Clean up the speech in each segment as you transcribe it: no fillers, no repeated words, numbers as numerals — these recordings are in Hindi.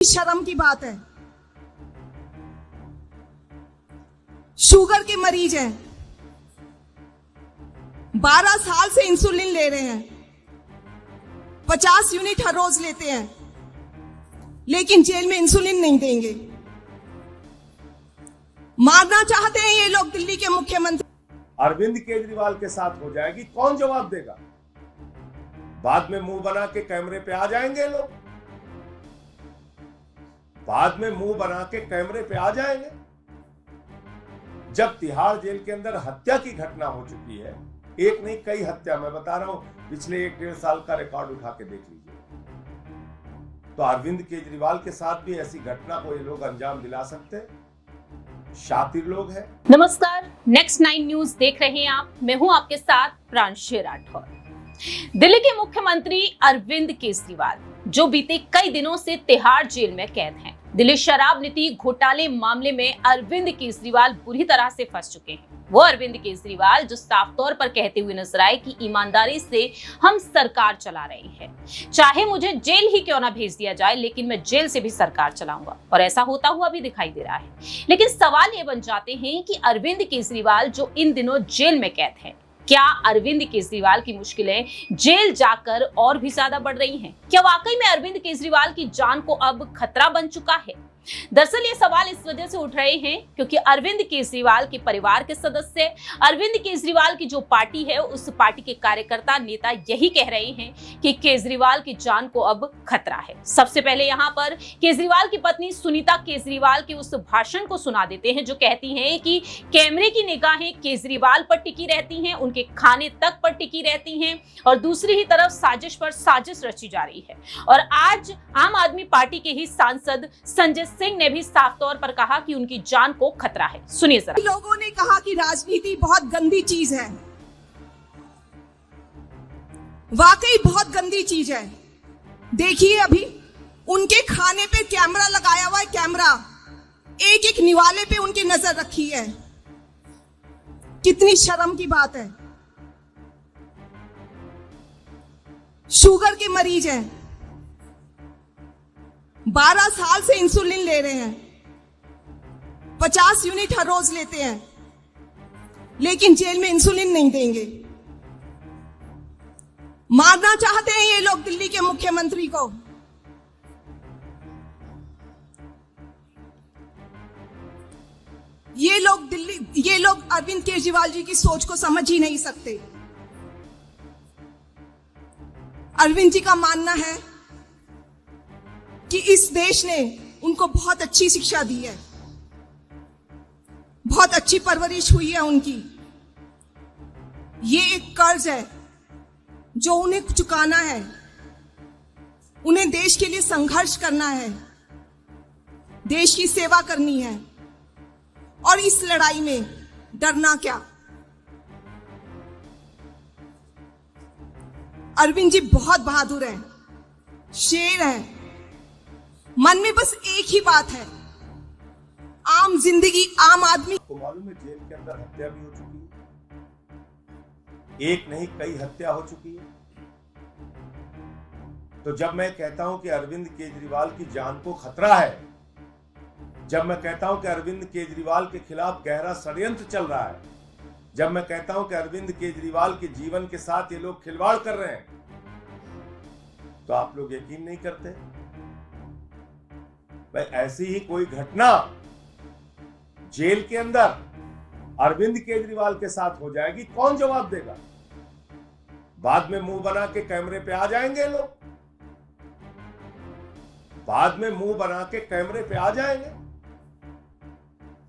शर्म की बात है। शुगर के मरीज हैं, 12 साल से इंसुलिन ले रहे हैं, 50 यूनिट हर रोज लेते हैं, लेकिन जेल में इंसुलिन नहीं देंगे। मारना चाहते हैं ये लोग दिल्ली के मुख्यमंत्री। अरविंद केजरीवाल के साथ हो जाएगी, कौन जवाब देगा? बाद में मुंह बना के कैमरे पे आ जाएंगे लोग, बाद में मुंह बना के कैमरे पे आ जाएंगे। जब तिहाड़ जेल के अंदर हत्या की घटना हो चुकी है, एक नहीं कई हत्या, मैं बता रहा हूं, पिछले 1-1.5 साल का रिकॉर्ड उठा के देख लीजिए। तो अरविंद केजरीवाल के साथ भी ऐसी घटना को ये लोग अंजाम दिला सकते हैं? शातिर लोग हैं। नमस्कार, नेक्स्ट 9 न्यूज देख रहे हैं आप। मैं हूं आपके साथ प्रांशु राठौर। दिल्ली के मुख्यमंत्री अरविंद केजरीवाल जो बीते कई दिनों से तिहाड़ जेल में कैद हैं। दिल्ली शराब नीति घोटाले मामले में अरविंद केजरीवाल बुरी तरह से फंस चुके हैं। वो अरविंद केजरीवाल जो साफ तौर पर कहते हुए नजर आए कि ईमानदारी से हम सरकार चला रहे हैं, चाहे मुझे जेल ही क्यों ना भेज दिया जाए, लेकिन मैं जेल से भी सरकार चलाऊंगा, और ऐसा होता हुआ भी दिखाई दे रहा है। लेकिन सवाल ये बन जाते हैं कि अरविंद केजरीवाल जो इन दिनों जेल में कैद है, क्या अरविंद केजरीवाल की मुश्किलें जेल जाकर और भी ज्यादा बढ़ रही हैं? क्या वाकई में अरविंद केजरीवाल की जान को अब खतरा बन चुका है? दरअसल ये सवाल इस वजह से उठ रहे हैं क्योंकि अरविंद केजरीवाल के परिवार के सदस्य, अरविंद केजरीवाल की जो पार्टी है, उस पार्टी के कार्यकर्ता नेता यही कह रहे हैं कि केजरीवाल की जान को अब खतरा है। सबसे पहले यहाँ पर केजरीवाल की पत्नी सुनीता केजरीवाल के उस भाषण को सुना देते हैं जो कहती हैं कि कैमरे की निगाहें केजरीवाल पर टिकी रहती हैं, उनके खाने तक पर टिकी रहती हैं, और दूसरी ही तरफ साजिश पर साजिश रची जा रही है। और आज आम आदमी पार्टी के ही सांसद संजय सिंह ने भी साफ तौर पर कहा कि उनकी जान को खतरा है। सुनिए जरा। लोगों ने कहा कि राजनीति बहुत गंदी चीज है। वाकई बहुत गंदी चीज है। देखिए, अभी उनके खाने पे कैमरा लगाया हुआ है, कैमरा एक एक निवाले पे उनकी नजर रखी है। कितनी शर्म की बात है। शुगर के मरीज हैं, 12 साल से इंसुलिन ले रहे हैं, 50 यूनिट हर रोज लेते हैं, लेकिन जेल में इंसुलिन नहीं देंगे। मारना चाहते हैं ये लोग दिल्ली के मुख्यमंत्री को। ये लोग अरविंद केजरीवाल जी की सोच को समझ ही नहीं सकते। अरविंद जी का मानना है कि इस देश ने उनको बहुत अच्छी शिक्षा दी है, बहुत अच्छी परवरिश हुई है उनकी। ये एक कर्ज है जो उन्हें चुकाना है। उन्हें देश के लिए संघर्ष करना है, देश की सेवा करनी है, और इस लड़ाई में डरना क्या। अरविंद जी बहुत बहादुर हैं, शेर हैं। मन में बस एक ही बात है, आम जिंदगी, आम आदमी। आपको मालूम है जेल के अंदर हत्या भी हो चुकी है, एक नहीं कई हत्या हो चुकी है। तो जब मैं कहता हूं कि अरविंद केजरीवाल की जान को खतरा है, जब मैं कहता हूं कि अरविंद केजरीवाल के खिलाफ गहरा षड्यंत्र चल रहा है, जब मैं कहता हूं कि अरविंद केजरीवाल के जीवन के साथ ये लोग खिलवाड़ कर रहे हैं, तो आप लोग यकीन नहीं करते। भाई, ऐसी ही कोई घटना जेल के अंदर अरविंद केजरीवाल के साथ हो जाएगी, कौन जवाब देगा? बाद में मुंह बना के कैमरे पे आ जाएंगे लोग, बाद में मुंह बना के कैमरे पे आ जाएंगे।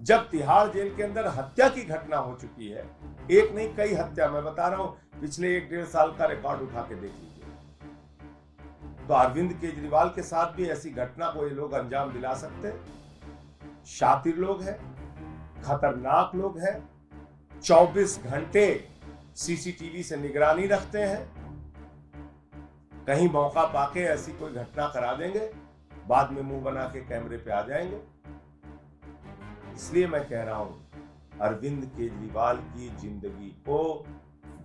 जब तिहाड़ जेल के अंदर हत्या की घटना हो चुकी है, एक नहीं कई हत्या, मैं बता रहा हूं, पिछले 1-1.5 साल का रिकॉर्ड उठा के देख लीजिए। तो अरविंद केजरीवाल के साथ भी ऐसी घटना को ये लोग अंजाम दिला सकते हैं? शातिर लोग हैं, खतरनाक लोग हैं, 24 घंटे सीसीटीवी से निगरानी रखते हैं। कहीं मौका पाके ऐसी कोई घटना करा देंगे, बाद में मुंह बना के कैमरे पे आ जाएंगे। इसलिए मैं कह रहा हूं, अरविंद केजरीवाल की जिंदगी को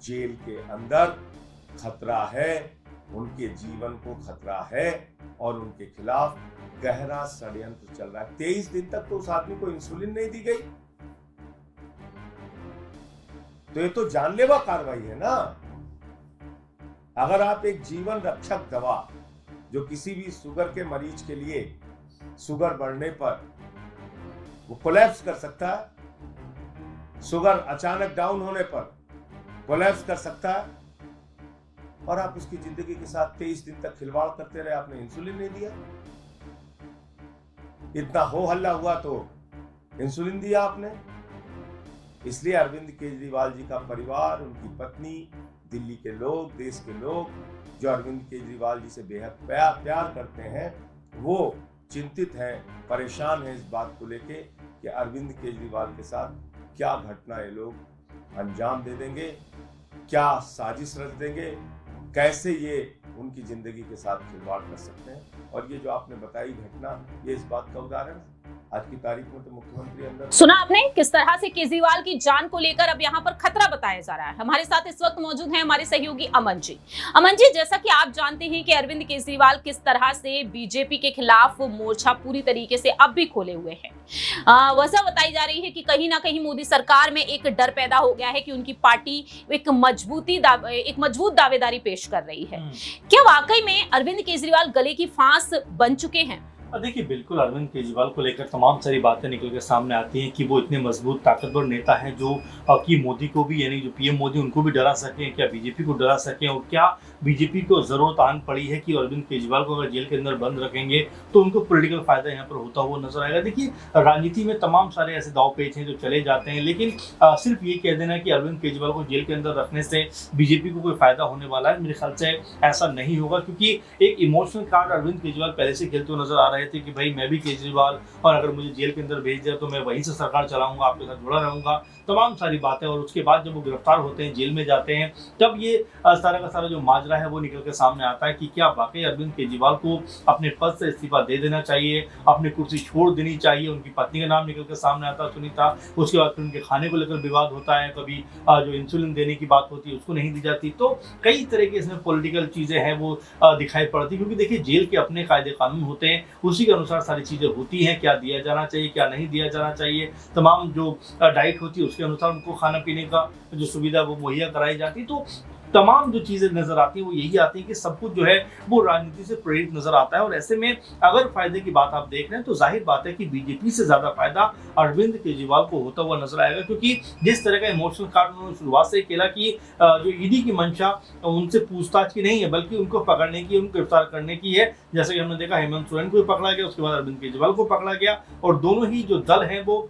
जेल के अंदर खतरा है, उनके जीवन को खतरा है और उनके खिलाफ गहरा षड्यंत्र चल रहा है। 23 दिन तक तो उस आदमी को इंसुलिन नहीं दी गई, तो ये तो जानलेवा कार्रवाई है ना। अगर आप एक जीवन रक्षक दवा जो किसी भी शुगर के मरीज के लिए शुगर बढ़ने पर वो कोलैप्स कर सकता है, शुगर अचानक डाउन होने पर कोलैप्स कर सकता है, और आप उसकी जिंदगी के साथ 23 दिन तक खिलवाड़ करते रहे, आपने इंसुलिन नहीं दिया। इतना हो हल्ला हुआ तो इंसुलिन दिया आपने। इसलिए अरविंद केजरीवाल जी का परिवार, उनकी पत्नी, दिल्ली के लोग, देश के लोग जो अरविंद केजरीवाल जी से बेहद प्यार करते हैं, वो चिंतित हैं, परेशान हैं इस बात को लेके कि अरविंद केजरीवाल के साथ क्या घटना ये लोग अंजाम दे देंगे, क्या साजिश रच देंगे, कैसे ये उनकी जिंदगी के साथ खिलवाड़ कर सकते हैं। और ये जो आपने बताई घटना, ये इस बात का उदाहरण है। आज की तारीख में तो मुख्यमंत्री अंदर सुना आपने किस तरह से केजरीवाल की जान को लेकर अब यहाँ पर खतरा बताया जा रहा है। हमारे साथ इस वक्त मौजूद हैं हमारे सहयोगी अमन जी। अमन जी, जैसा कि आप जानते हैं कि अरविंद केजरीवाल किस तरह से बीजेपी के खिलाफ मोर्चा पूरी तरीके से अब भी खोले हुए हैं। वजह बताई जा रही है कि कहीं ना कहीं मोदी सरकार में एक डर पैदा हो गया है कि उनकी पार्टी एक मजबूत दावेदारी पेश कर रही है। क्या वाकई में अरविंद केजरीवाल गले की फांस बन चुके हैं? देखिए, बिल्कुल अरविंद केजरीवाल को लेकर तमाम सारी बातें निकल के सामने आती हैं कि वो इतने मजबूत ताकतवर नेता हैं जो कि मोदी को भी, यानी जो पीएम मोदी, उनको भी डरा सकें, क्या बीजेपी को डरा सकें, और क्या बीजेपी को जरूरत आन पड़ी है कि अरविंद केजरीवाल को अगर जेल के अंदर बंद रखेंगे तो उनको पॉलिटिकल फायदा यहाँ पर होता हुआ नजर आएगा। देखिए, राजनीति में तमाम सारे ऐसे दाव पेच हैं जो चले जाते हैं, लेकिन सिर्फ ये कह देना कि अरविंद केजरीवाल को जेल के अंदर रखने से बीजेपी को कोई फायदा होने वाला है, मेरे ख्याल से ऐसा नहीं होगा। क्योंकि एक इमोशनल कार्ड अरविंद केजरीवाल पहले से खेलते हुए नजर आ रहे थे कि भाई मैं भी केजरीवाल, और अगर मुझे जेल के अंदर भेज दिया तो मैं वहीं से सरकार चलाऊंगा, आपके साथ जुड़ा रहूंगा, तमाम सारी बातें। और उसके बाद जब वो गिरफ्तार होते हैं, जेल में जाते हैं, तब ये सारा का सारा जो माजरा है वो निकल के सामने आता है कि क्या वाकई अरविंद केजरीवाल को अपने पद से इस्तीफा दे देना चाहिए, अपनी कुर्सी छोड़ देनी चाहिए। उनकी पत्नी का नाम निकल के सामने आता है, सुनीता। उसके बाद फिर उनके खाने को लेकर विवाद होता है, कभी जो इंसुलिन देने की बात होती है उसको नहीं दी जाती। तो कई तरह की इसमें पॉलिटिकल चीजें हैं वो दिखाई पड़ती, क्योंकि देखिए जेल के अपने कायदे कानून होते हैं, उसी के अनुसार सारी चीजें होती हैं, क्या दिया जाना चाहिए, क्या नहीं दिया जाना चाहिए। तमाम जो डाइट होती है उसके अनुसार उनको खाना पीने का जो सुविधा वो मुहैया कराई जाती। तो तमाम जो चीजें नजर आती हैं वो यही आती है कि सब कुछ जो है वो राजनीति से प्रेरित नजर आता है। और ऐसे में अगर फायदे की बात आप देख रहे हैं तो जाहिर बात है कि बीजेपी से ज्यादा फायदा अरविंद केजरीवाल को होता हुआ नजर आएगा, क्योंकि जिस तरह का इमोशनल कार्ड उन्होंने शुरुआत से खेला कि जो ईडी की मंशा उनसे पूछताछ की नहीं है, बल्कि उनको पकड़ने की, उनको गिरफ्तार करने की है। जैसे कि हमने देखा हेमंत सोरेन को भी पकड़ा गया, उसके बाद अरविंद केजरीवाल को पकड़ा गया, और दोनों ही जो दल हैं वो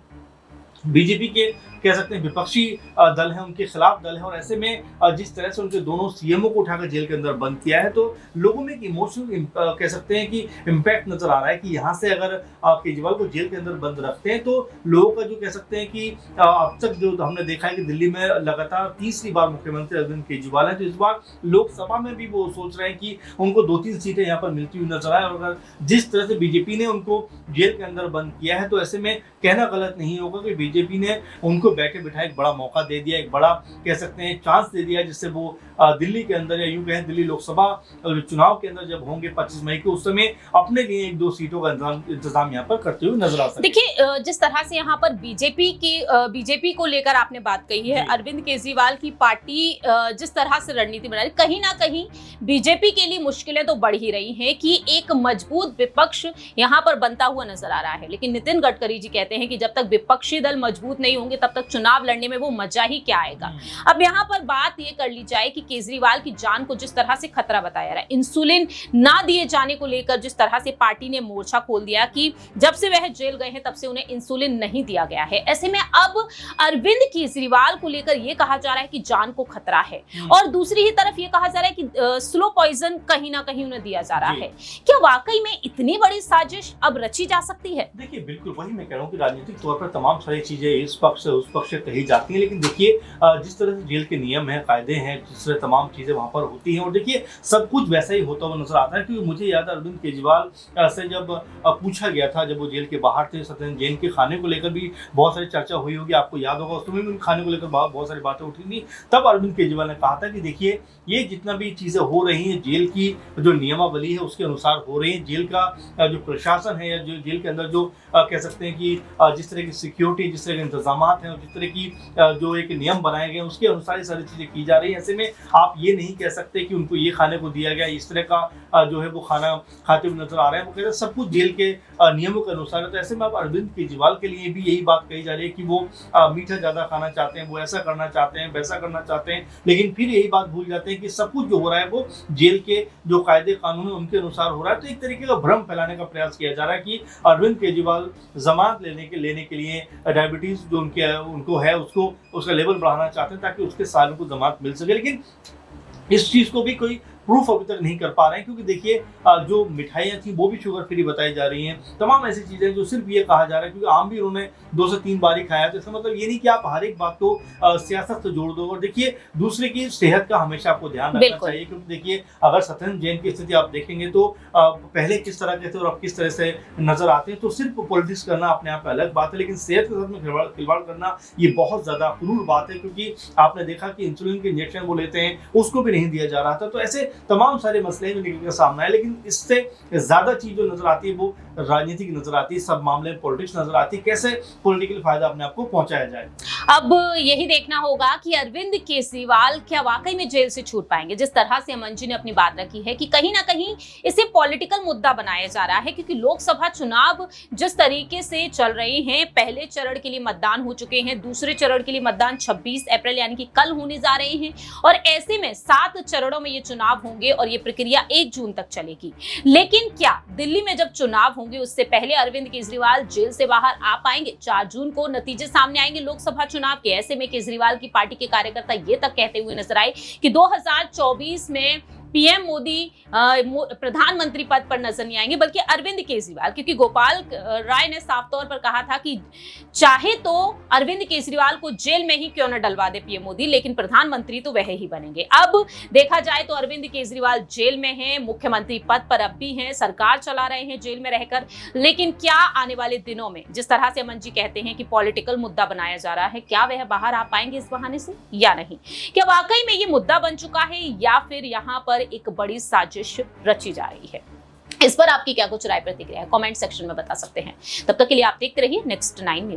बीजेपी के कह सकते हैं विपक्षी दल है, उनके खिलाफ दल है। और ऐसे में जिस तरह से उनके दोनों सीएमओ को उठाकर जेल के अंदर बंद किया है, तो लोगों में एक इमोशनल कह सकते हैं कि इम्पैक्ट नजर आ रहा है कि यहाँ से अगर केजरीवाल को जेल के अंदर बंद रखते हैं तो लोगों का जो कह सकते हैं कि अब तक जो हमने देखा है कि दिल्ली में लगातार तीसरी बार मुख्यमंत्री अरविंद केजरीवाल है, तो इस बार लोकसभा में भी वो सोच रहे हैं कि उनको 2-3 सीटें यहाँ पर मिलती हुई नजर आए। और अगर जिस तरह से बीजेपी ने उनको जेल के अंदर बंद किया है, तो ऐसे में कहना गलत नहीं होगा कि बीजेपी ने उनको बैठे बिठाए एक बड़ा मौका दे दिया, एक बड़ा कह सकते हैं चांस दे दिया, जिससे वो दिल्ली के अंदर, या यूं कहें दिल्ली लोकसभा चुनाव के अंदर जब होंगे 25 मई को, उस समय अपने लिए 1-2 सीटों का इंतजाम यहाँ पर करते हुए नजर आ सकते हैं। देखिए, जिस तरह से यहाँ पर बीजेपी को लेकर आपने बात कही है, अरविंद केजरीवाल की पार्टी जिस तरह से रणनीति बना रही, कहीं ना कहीं बीजेपी के लिए मुश्किलें तो बढ़ ही रही हैं कि एक मजबूत विपक्ष यहाँ पर बनता हुआ नजर आ रहा है। लेकिन नितिन गडकरी जी कहते हैं कि जब तक विपक्षी दल मजबूत नहीं होंगे तब तक चुनाव लड़ने में वो मजा ही क्या आएगा। अब यहाँ पर बात ये कर ली जाए कि केजरीवाल की जान को जिस तरह से खतरा बताया रहा है, इंसुलिन ना दिए जाने को लेकर जिस तरह से पार्टी ने मोर्चा खोल दिया कि जब से वह जेल गए हैं तब से उन्हें इंसुलिन नहीं दिया गया है। ऐसे में अब अरविंद केजरीवाल को लेकर यह कहा जा रहा है कि जान को खतरा है, और दूसरी ही तरफ ये कहा जा रहा है कि स्लो पॉइजन कहीं ना कहीं उन्हें दिया जा रहा है। क्या वाकई में इतनी बड़ी साजिश अब रची जा सकती है? देखिए, बिल्कुल वही मैं कह रहा हूँ कि राजनीतिक तौर पर तमाम सारी चीजें इस पक्ष से उस दुष्पक्ष कही जाती हैं, लेकिन देखिए जिस तरह से जेल के नियम हैं, कायदे हैं, जिस तरह तमाम चीज़ें वहाँ पर होती हैं, और देखिए सब कुछ वैसा ही होता हुआ नजर आता है। क्योंकि मुझे याद है अरविंद केजरीवाल से जब पूछा गया था, जब वो जेल के बाहर थे, सत्येंद्र जैन के खाने को लेकर भी बहुत सारी चर्चा हुई होगी, आपको याद होगा, उस समय भी खाने को लेकर बहुत सारी बातें उठी थी। तब अरविंद केजरीवाल ने कहा था कि देखिए ये जितना भी चीज़ें हो रही हैं, जेल की जो नियमावली है उसके अनुसार हो रही है, जेल का जो प्रशासन है या जो जेल के अंदर जो कह सकते हैं कि जिस तरह की सिक्योरिटी, जिस तरह के इंतजाम हैं और जिस तरह की जो एक नियम बनाए गए हैं उसके अनुसार ये सारी चीज़ें की जा रही है। ऐसे में आप ये नहीं कह सकते कि उनको ये खाने को दिया गया, इस तरह का जो है वो खाना खाते हुए नजर आ रहे हैं। वो कहते हैं सब कुछ जेल के नियमों के अनुसार है। तो ऐसे में आप अरविंद केजरीवाल के लिए भी यही बात कही जा रही है कि वो मीठा ज़्यादा खाना चाहते हैं, वो ऐसा करना चाहते हैं, वैसा करना चाहते हैं, लेकिन फिर यही बात भूल जाते हैं कि सब कुछ जो हो रहा है वो जेल के जो कायदे कानून है उनके अनुसार हो रहा है। तो एक तरीके का भ्रम फैलाने का प्रयास किया जा रहा है कि अरविंद केजरीवाल जमानत लेने के लिए डायबिटीज जो उनको है उसका लेवल बढ़ाना चाहते हैं ताकि उसके साल को जमानत मिल सके, लेकिन इस चीज को भी कोई प्रूफ अभी तक नहीं कर पा रहे हैं। क्योंकि देखिए जो मिठाइयाँ थी वो भी शुगर फ्री बताई जा रही हैं, तमाम ऐसी चीज़ें जो सिर्फ ये कहा जा रहा है क्योंकि आम भी उन्होंने 2 से 3 बार ही खाया। तो इसका मतलब ये नहीं कि आप हर एक बात को सियासत से जोड़ दो। और देखिए दूसरे की सेहत का हमेशा आपको ध्यान रखना चाहिए, क्योंकि देखिए अगर सत्येंद्र जैन की स्थिति आप देखेंगे तो पहले किस तरह के थे और अब किस तरह से नजर आते हैं। तो सिर्फ पॉलिटिक्स करना अपने आप में अलग बात है, लेकिन सेहत के साथ में खिलवाड़ करना ये बहुत ज्यादा क्रूर बात है। क्योंकि आपने देखा कि इंसुलिन के इंजेक्शन वो लेते हैं उसको भी नहीं दिया जा रहा था। तो ऐसे तमाम सारे मसले में निकल कर सामने आए, लेकिन इससे ज्यादा चीज जो नजर आती है वो राजनीति की नजर आती है, सब मामले में पॉलिटिक्स नजर आती है, कैसे पॉलिटिकल फायदा अपने आप को पहुंचाया जाए। अब यही देखना होगा कि अरविंद केजरीवाल क्या वाकई में जेल से छूट पाएंगे। जिस तरह से अमन जी ने अपनी बात रखी है कि कहीं ना कहीं इसे पॉलिटिकल मुद्दा बनाया जा रहा है, क्योंकि लोकसभा चुनाव जिस तरीके से चल रहे हैं, पहले चरण के लिए मतदान हो चुके हैं, दूसरे चरण के लिए मतदान 26 अप्रैल यानी कि कल होने जा रहे हैं, और ऐसे में 7 चरणों में ये चुनाव होंगे और ये प्रक्रिया 1 जून तक चलेगी। लेकिन क्या दिल्ली में जब चुनाव होंगे उससे पहले अरविंद केजरीवाल जेल से बाहर आ पाएंगे? 4 जून को नतीजे सामने आएंगे लोकसभा चुनाव के। ऐसे में केजरीवाल की पार्टी के कार्यकर्ता ये तक कहते हुए नजर आए कि 2024 में पीएम मोदी प्रधानमंत्री पद पर नजर नहीं आएंगे, बल्कि अरविंद केजरीवाल, क्योंकि गोपाल राय ने साफ तौर पर कहा था कि चाहे तो अरविंद केजरीवाल को जेल में ही क्यों न डलवा दे पीएम मोदी, लेकिन प्रधानमंत्री तो वह ही बनेंगे। अब देखा जाए तो अरविंद केजरीवाल जेल में हैं, मुख्यमंत्री पद पर अब भी हैं, सरकार चला रहे हैं जेल में रहकर, लेकिन क्या आने वाले दिनों में जिस तरह से अमन जी कहते हैं कि पॉलिटिकल मुद्दा बनाया जा रहा है, क्या वह बाहर आ पाएंगे इस बहाने से या नहीं? क्या वाकई में ये मुद्दा बन चुका है या फिर यहाँ पर एक बड़ी साजिश रची जा रही है? इस पर आपकी क्या कुछ राय प्रतिक्रिया है, कमेंट सेक्शन में बता सकते हैं। तब तक के लिए आप देखते रहिए Next 9 न्यूज।